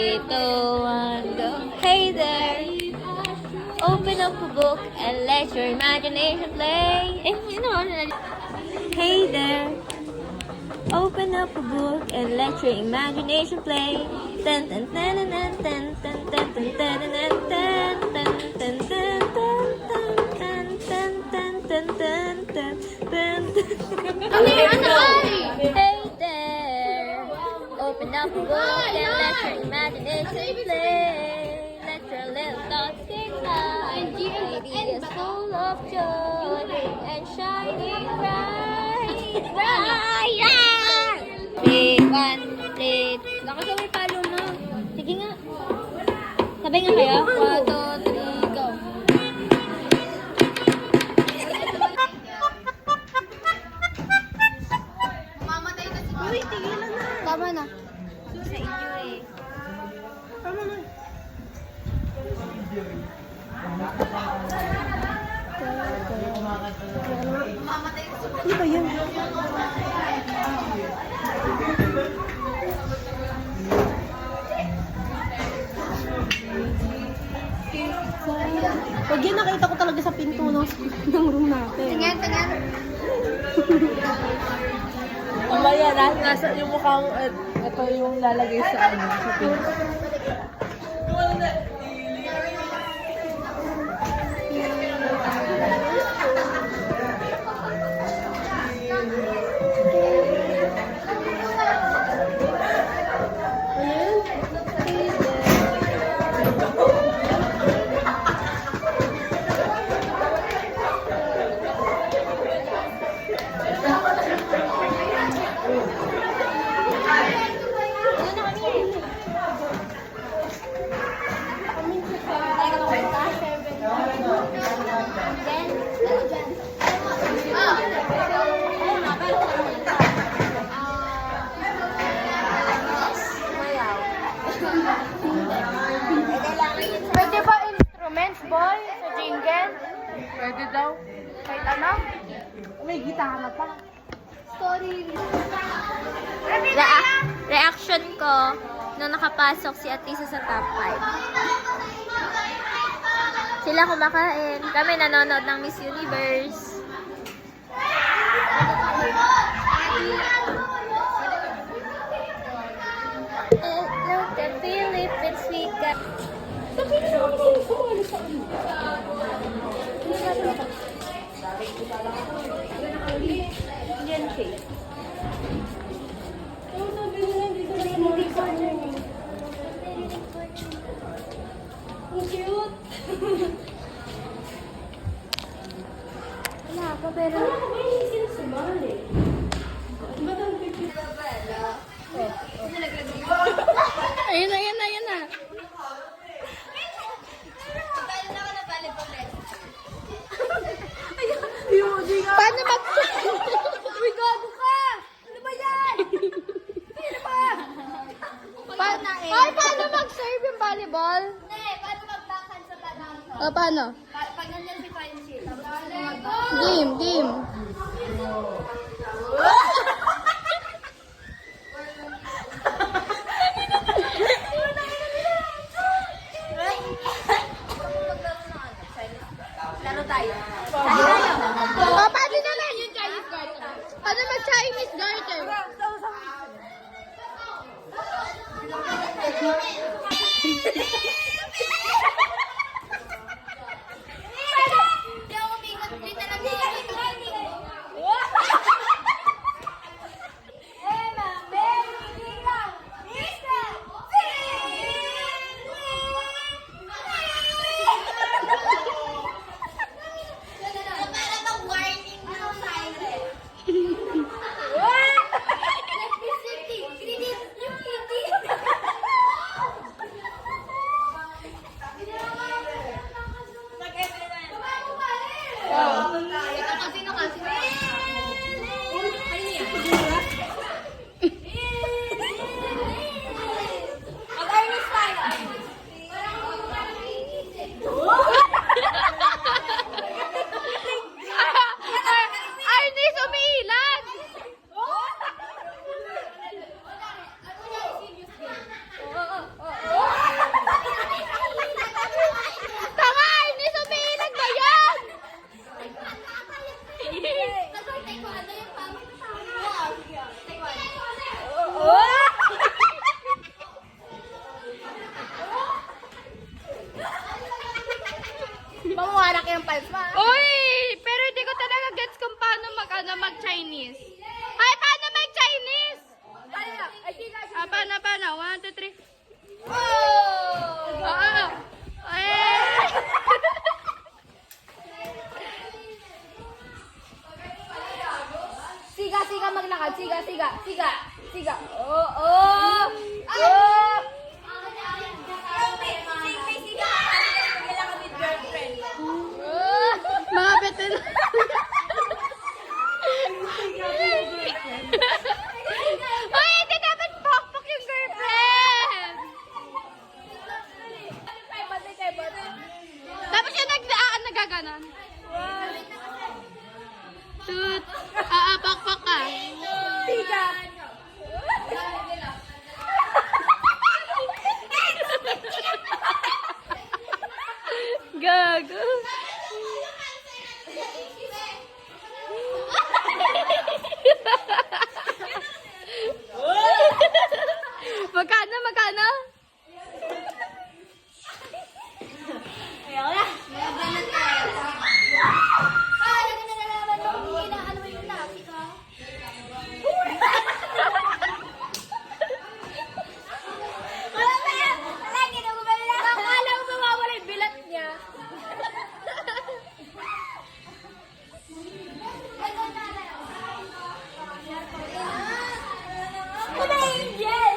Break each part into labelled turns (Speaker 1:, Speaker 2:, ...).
Speaker 1: 3, 2, 1, go. Hey there. Open up a book and let your imagination play. Hey there. Open up a book and let your imagination play. Dun dun dun dun dun dun dun dun dun dun dun dun dun dun dun dun dun. Hey there. Open up a book and let your imagination play. Let your little thoughts sing high. Maybe it's full of joy and shining bright, bright. 3, 1, 3. Nakasabay palo mo. Sige nga. Sabay nga kayo. 1, 2, 3, go.
Speaker 2: Mamamatay na si
Speaker 1: Uy, tigilan na.
Speaker 2: Tama na.
Speaker 1: Sa inyo eh.
Speaker 2: Tama na. Mamamatay na si
Speaker 1: Ano ba yan?
Speaker 3: Pag yan, nakita ko talaga sa pinto ng room natin.
Speaker 2: Tingnan, tingnan.
Speaker 3: Mamaya, nasa yung mukhang, ito yung lalagay sa sa pinto.
Speaker 2: Pwede ba instruments, boy? Sa jingle?
Speaker 3: Pwede daw.
Speaker 2: Kahit ano?
Speaker 3: May gitara pa.
Speaker 2: Story.
Speaker 1: Reaction ko nung nakapasok si Atisa sa top 5. Sila kumakain. Kami nanonood ng Miss Universe. Look at Philippines, we got... Wala pa, pero...
Speaker 3: Ayun na, ayun na, ayun na.
Speaker 2: Paano mag... Uy, gago ka! Ano ba yan? Ano ba? Paano mag-serve yung volleyball?
Speaker 4: Hindi, paano mag-backhand sa tanong?
Speaker 2: Paano?
Speaker 4: Pag nandiyan si Fancy,
Speaker 2: Game, game.
Speaker 4: laro tayo.
Speaker 2: Paano naman yung Chinese garter? Paano mag-Chinese garter?
Speaker 4: Hindi ako umigot. Hindi talaga Emma, Mary, Mira, Mr. Para bang warning na siren. Let me see. Yung kitty.
Speaker 2: siga. Oh, oh. Oh.
Speaker 1: Mga betin. Uy, hindi dapat pokpok yung girlfriend. Tapos yung nagaganon. Shoot. Pakpak ka.
Speaker 2: Siga.
Speaker 1: Gago. Magkano?
Speaker 2: Akala ko mawawala yung bilat niya. Ano yung Angel?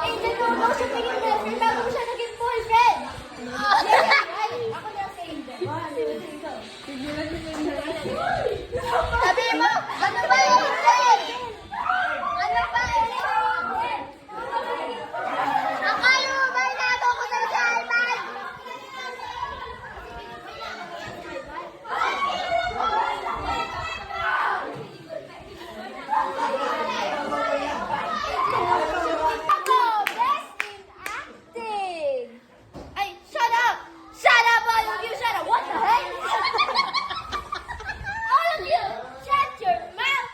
Speaker 2: Angel, no, siya tingin girlfriend bago mo siya naging boyfriend. Ako na si Angel. Sabi mo, ano ba yung Angel? Ano ba Angel? Akala mo ba inago ko na sa iPad? Ako, best in acting! Ay, shut up! Shut up, all of you! Shut up! What the heck? All of you! Shut your mouth!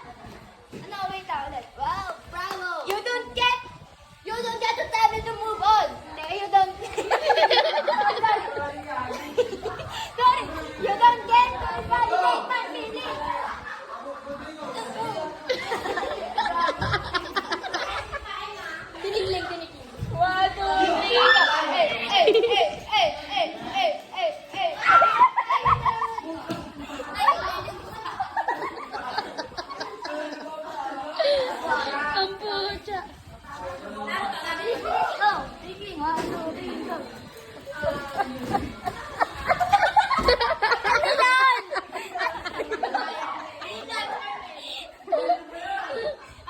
Speaker 2: Ano, wait ulit. Wow, bravo! You don't get to tell me to move on! Hindi, you don't... Sorry, you don't get to invalidate my feelings! Tinigling. 1, 2, 3, go! Hey!
Speaker 1: Ang pucha.
Speaker 2: Oh, thinking. 1, 2, 3, go! Ano yan?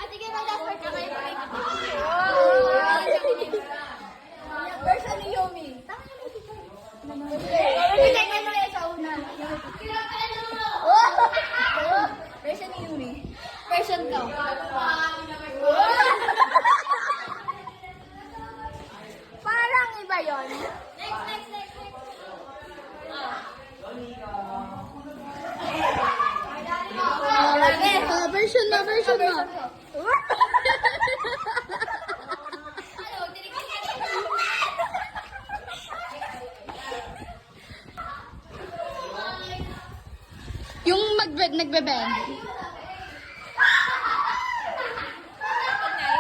Speaker 2: Sige, mag-last word ka kayo. Version ni Yomi. Hindi, ano yan sa una. Version ni Yumi. Version ko. Parang iba yon. Next.
Speaker 1: Version mo. Yung nagbe-bend.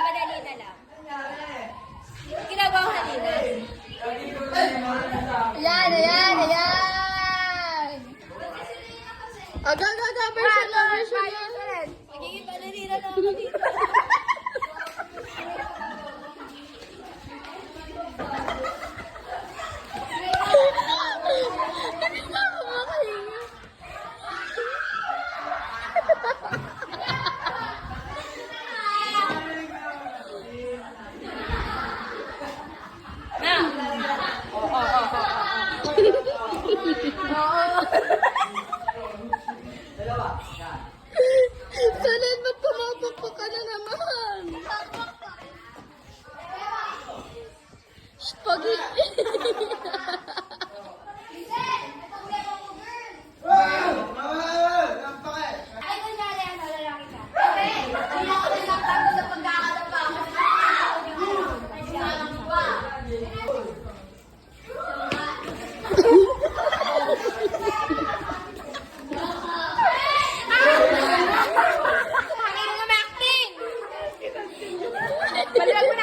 Speaker 2: Madali na lang. Ginagawa ko kanina. Ayan.
Speaker 1: Aga, version mo.
Speaker 2: Magiging balerina na ako dito.
Speaker 1: Hindi na ako makahinga.